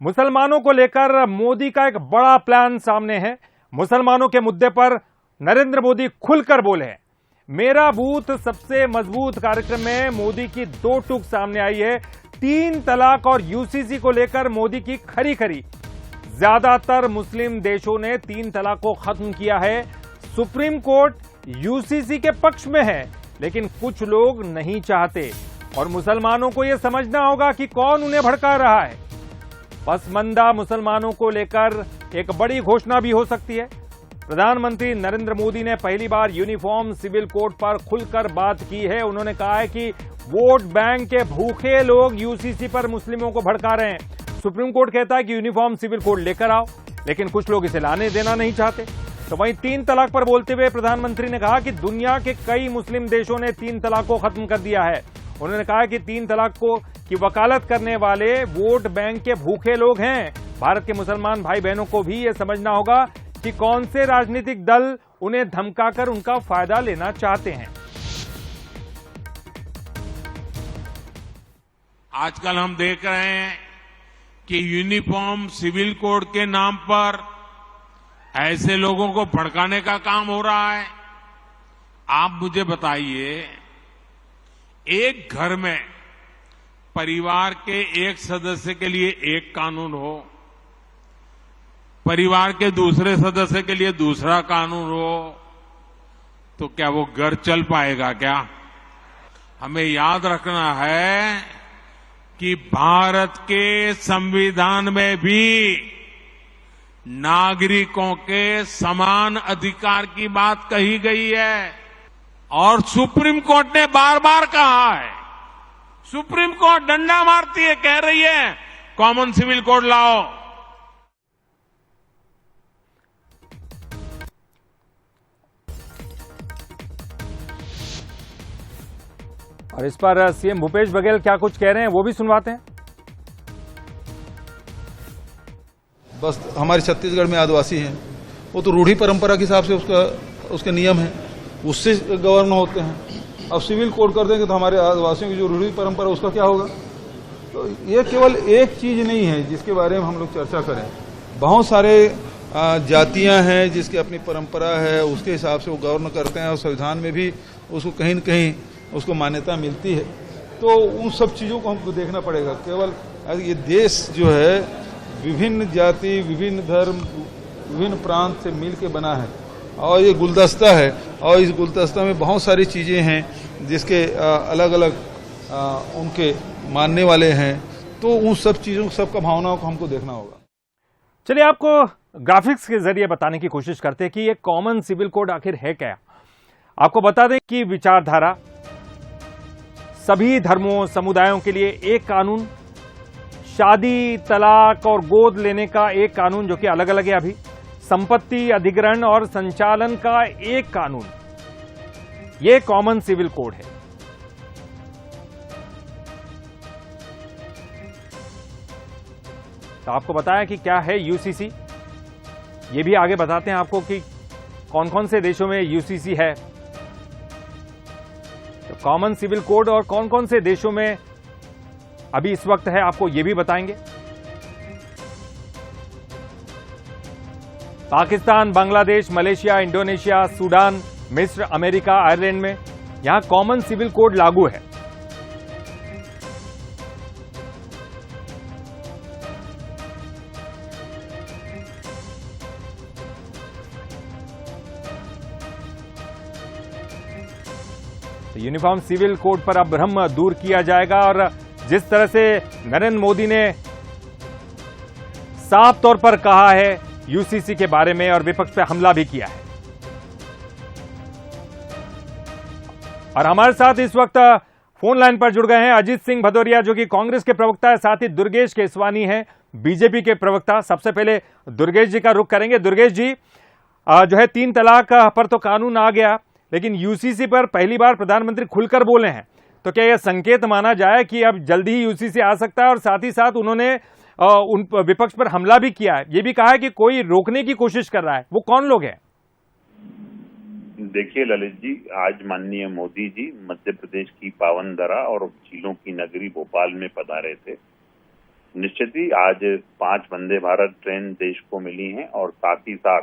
मुसलमानों को लेकर मोदी का एक बड़ा प्लान सामने है। मुसलमानों के मुद्दे पर नरेंद्र मोदी खुलकर बोले हैं। मेरा बूथ सबसे मजबूत कार्यक्रम में मोदी की दो टूक सामने आई है। 3 तलाक और यूसीसी को लेकर मोदी की खरी खरी। ज्यादातर मुस्लिम देशों ने 3 तलाक को खत्म किया है। सुप्रीम कोर्ट यूसीसी के पक्ष में है, लेकिन कुछ लोग नहीं चाहते और मुसलमानों को यह समझना होगा कि कौन उन्हें भड़का रहा है। पसमंदा मुसलमानों को लेकर एक बड़ी घोषणा भी हो सकती है। प्रधानमंत्री नरेंद्र मोदी ने पहली बार यूनिफॉर्म सिविल कोड पर खुलकर बात की है। उन्होंने कहा है कि वोट बैंक के भूखे लोग यूसीसी पर मुस्लिमों को भड़का रहे हैं। सुप्रीम कोर्ट कहता है कि यूनिफॉर्म सिविल कोड लेकर आओ, लेकिन कुछ लोग इसे लाने देना नहीं चाहते। तो वहीं 3 तलाक पर बोलते हुए प्रधानमंत्री ने कहा कि दुनिया के कई मुस्लिम देशों ने 3 तलाक को खत्म कर दिया है। उन्होंने कहा कि 3 तलाक को की वकालत करने वाले वोट बैंक के भूखे लोग हैं। भारत के मुसलमान भाई बहनों को भी यह समझना होगा कि कौन से राजनीतिक दल उन्हें धमकाकर उनका फायदा लेना चाहते हैं। आजकल हम देख रहे हैं कि यूनिफॉर्म सिविल कोड के नाम पर ऐसे लोगों को भड़काने का काम हो रहा है। आप मुझे बताइए, एक घर में परिवार के एक सदस्य के लिए एक कानून हो, परिवार के दूसरे सदस्य के लिए दूसरा कानून हो, तो क्या वो घर चल पाएगा क्या? हमें याद रखना है कि भारत के संविधान में भी नागरिकों के समान अधिकार की बात कही गई है और सुप्रीम कोर्ट ने बार बार कहा है। सुप्रीम कोर्ट डंडा मारती है, कह रही है कॉमन सिविल कोड लाओ। और इस पर सीएम भूपेश बघेल क्या कुछ कह रहे हैं वो भी सुनवाते हैं। बस हमारे छत्तीसगढ़ में आदिवासी हैं, वो तो रूढ़ी परंपरा के हिसाब से उसके नियम हैं, उससे गवर्न होते हैं। अब सिविल कोड कर देंगे तो हमारे आदिवासियों की जो रूढ़ी परंपरा उसका क्या होगा? तो ये केवल एक चीज नहीं है जिसके बारे में हम लोग चर्चा करें। बहुत सारे जातियां हैं जिसकी अपनी परंपरा है, उसके हिसाब से वो गवर्न करते हैं और संविधान में भी उसको कहीं न कहीं उसको मान्यता मिलती है। तो उन सब चीजों को हमको देखना पड़ेगा। केवल ये देश जो है विभिन्न जाति, विभिन्न धर्म, विभिन्न प्रांत से मिल के बना है और ये गुलदस्ता है और इस गुलदस्ता में बहुत सारी चीजें हैं जिसके अलग अलग उनके मानने वाले हैं। तो उन सब चीजों, सबका भावनाओं को हमको देखना होगा। चलिए आपको ग्राफिक्स के जरिए बताने की कोशिश करते हैं कि ये कॉमन सिविल कोड आखिर है क्या। आपको बता दें कि विचारधारा सभी धर्मों समुदायों के लिए एक कानून, शादी, तलाक और गोद लेने का एक कानून जो कि अलग अलग है अभी, संपत्ति अधिग्रहण और संचालन का एक कानून, यह कॉमन सिविल कोड है। तो आपको बताया कि क्या है यूसीसी, ये भी आगे बताते हैं आपको कि कौन कौन से देशों में यूसीसी है। तो कॉमन सिविल कोड और कौन कौन से देशों में अभी इस वक्त है आपको ये भी बताएंगे। Pakistan, Bangladesh, Malaysia, Indonesia, Sudan, मिस्र, अमेरिका, आयरलैंड में यहां कॉमन सिविल कोड लागू है। तो यूनिफॉर्म सिविल कोड पर अब भ्रम दूर किया जाएगा और जिस तरह से नरेंद्र मोदी ने साफ तौर पर कहा है यूसीसी के बारे में और विपक्ष पर हमला भी किया है। और हमारे साथ इस वक्त फोन लाइन पर जुड़ गए हैं अजीत सिंह भदौरिया जो कि कांग्रेस के प्रवक्ता है, साथ ही दुर्गेश केसवानी हैं बीजेपी के प्रवक्ता। सबसे पहले दुर्गेश जी का रुख करेंगे। दुर्गेश जी, जो है 3 तलाक पर तो कानून आ गया, लेकिन यूसीसी पर पहली बार प्रधानमंत्री खुलकर बोले हैं, तो क्या यह संकेत माना जाए कि अब जल्दी ही यूसीसी आ सकता है? और साथ ही साथ उन्होंने उन विपक्ष पर हमला भी किया है, यह भी कहा है कि कोई रोकने की कोशिश कर रहा है, वो कौन लोग हैं? देखिए ललित जी, आज माननीय मोदी जी मध्य प्रदेश की पावन धरा और झीलों की नगरी भोपाल में पधारे थे निश्चित ही आज 5 वंदे भारत ट्रेन देश को मिली हैं और साथ ही साथ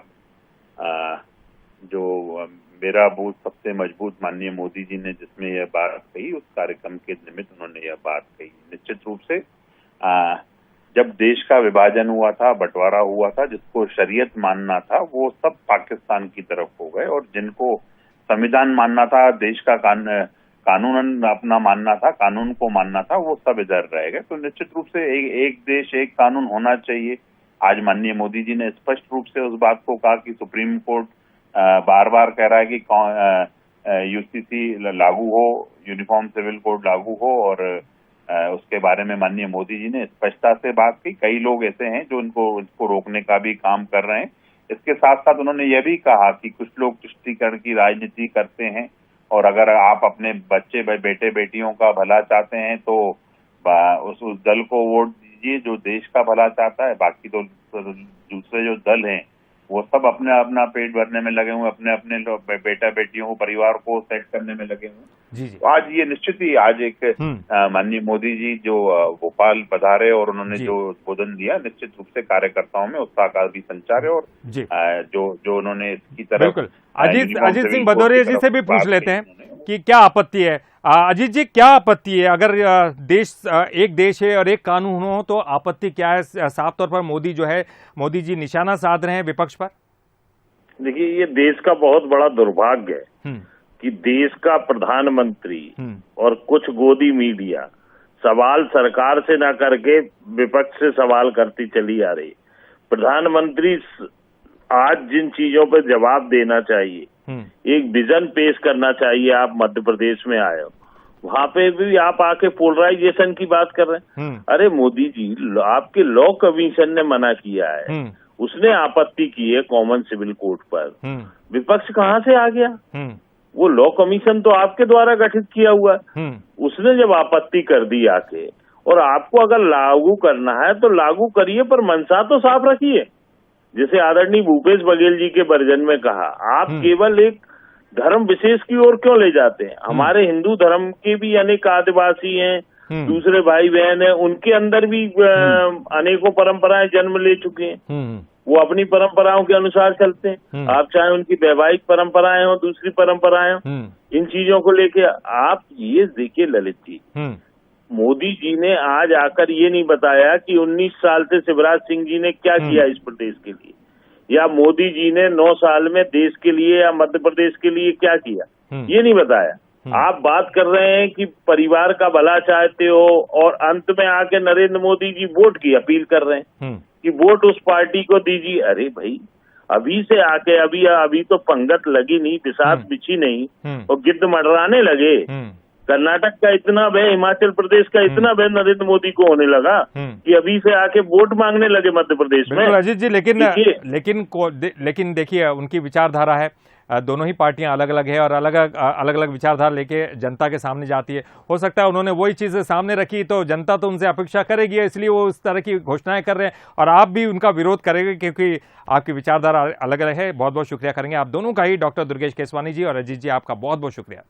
जो मेरा बूथ सबसे मजबूत माननीय मोदी जी ने जिसमें यह बात कही, उस कार्यक्रम के निमित्त उन्होंने यह बात कही। निश्चित रूप से जब देश का विभाजन हुआ था, बंटवारा हुआ था, जिसको शरीयत मानना था वो सब पाकिस्तान की तरफ हो गए और जिनको संविधान मानना था, देश का कानून अपना मानना था, कानून को मानना था, वो सब इधर रह गए। तो निश्चित रूप से एक देश एक कानून होना चाहिए। आज माननीय मोदी जी ने स्पष्ट रूप से उस बात को कहा कि सुप्रीम कोर्ट बार बार कह रहा है कि यूसीसी लागू हो, यूनिफॉर्म सिविल कोड लागू हो, और उसके बारे में माननीय मोदी जी ने स्पष्टता से बात की। कई लोग ऐसे हैं जो इसको रोकने का भी काम कर रहे हैं। इसके साथ साथ उन्होंने यह भी कहा कि कुछ लोग तुष्टीकरण की राजनीति करते हैं और अगर आप अपने बच्चे बेटे बेटियों का भला चाहते हैं तो उस दल को वोट दीजिए जो देश का भला चाहता है। बाकी तो दूसरे जो दल हैं वो सब अपना पेट भरने में लगे हुए, अपने बेटा बेटियों को, परिवार को सेट करने में लगे हुए। जी। तो आज ये निश्चित ही आज एक माननीय मोदी जी जो भोपाल पधारे और उन्होंने जो उद्बोधन दिया, निश्चित रूप से कार्यकर्ताओं में उत्साह का भी संचार है। और जो उन्होंने इसकी तरफ बिल्कुल अजीत सिंह भदौरिया जी से भी पूछ लेते हैं कि क्या आपत्ति है। अजीत जी, क्या आपत्ति है अगर एक देश है और एक कानून हो तो आपत्ति क्या है? साफ तौर पर मोदी जी निशाना साध रहे हैं विपक्ष पर। देखिए, ये देश का बहुत बड़ा दुर्भाग्य है कि देश का प्रधानमंत्री और कुछ गोदी मीडिया सवाल सरकार से ना करके विपक्ष से सवाल करती चली आ रही। प्रधानमंत्री आज जिन चीजों पर जवाब देना चाहिए, एक विजन पेश करना चाहिए। आप मध्य प्रदेश में आए हो, वहां पे भी आप आके पोलराइजेशन की बात कर रहे हैं। अरे मोदी जी, आपके लॉ कमीशन ने मना किया है, उसने आपत्ति की है कॉमन सिविल कोड पर। विपक्ष कहाँ से आ गया? वो लॉ कमीशन तो आपके द्वारा गठित किया हुआ है। उसने जब आपत्ति कर दी आके, और आपको अगर लागू करना है तो लागू करिए, पर मंशा तो साफ रखिए। जैसे आदरणीय भूपेश बघेल जी के वर्जन में कहा, आप केवल एक धर्म विशेष की ओर क्यों ले जाते हैं? हमारे हिंदू धर्म के भी अनेक आदिवासी हैं, दूसरे भाई बहन हैं, उनके अंदर भी अनेकों परंपराएं जन्म ले चुके हैं। वो अपनी परंपराओं के अनुसार चलते हैं। आप चाहे उनकी वैवाहिक परंपराएं हो, दूसरी परंपराएं हो, इन चीजों को लेके आप ये देखिए ललित जी, मोदी जी ने आज आकर ये नहीं बताया कि 19 साल से शिवराज सिंह जी ने क्या किया इस प्रदेश के लिए, या मोदी जी ने 9 साल में देश के लिए या मध्य प्रदेश के लिए क्या किया, ये नहीं बताया। आप बात कर रहे हैं कि परिवार का भला चाहते हो और अंत में आके नरेंद्र मोदी जी वोट की अपील कर रहे हैं कि वोट उस पार्टी को दीजिए। अरे भाई, अभी से आके अभी तो पंगत लगी नहीं, बिसात बिछी नहीं और गिद्ध मडराने लगे। कर्नाटक का इतना भय, हिमाचल प्रदेश का इतना भय नरेंद्र मोदी को होने लगा कि अभी से आके वोट मांगने लगे मध्य प्रदेश में। अजीत जी, लेकिन देखिए, उनकी विचारधारा है, दोनों ही पार्टियां अलग अलग है और अलग अलग विचारधारा लेके जनता के सामने जाती है। हो सकता है उन्होंने वही चीजें सामने रखी तो जनता तो उनसे अपेक्षा करेगी, इसलिए वो इस तरह की घोषणाएं कर रहे हैं और आप भी उनका विरोध करेंगे क्योंकि आपकी विचारधारा अलग अलग है। बहुत बहुत शुक्रिया करेंगे आप दोनों का ही, डॉक्टर दुर्गेश केसवानी जी और अजीत जी, आपका बहुत बहुत शुक्रिया।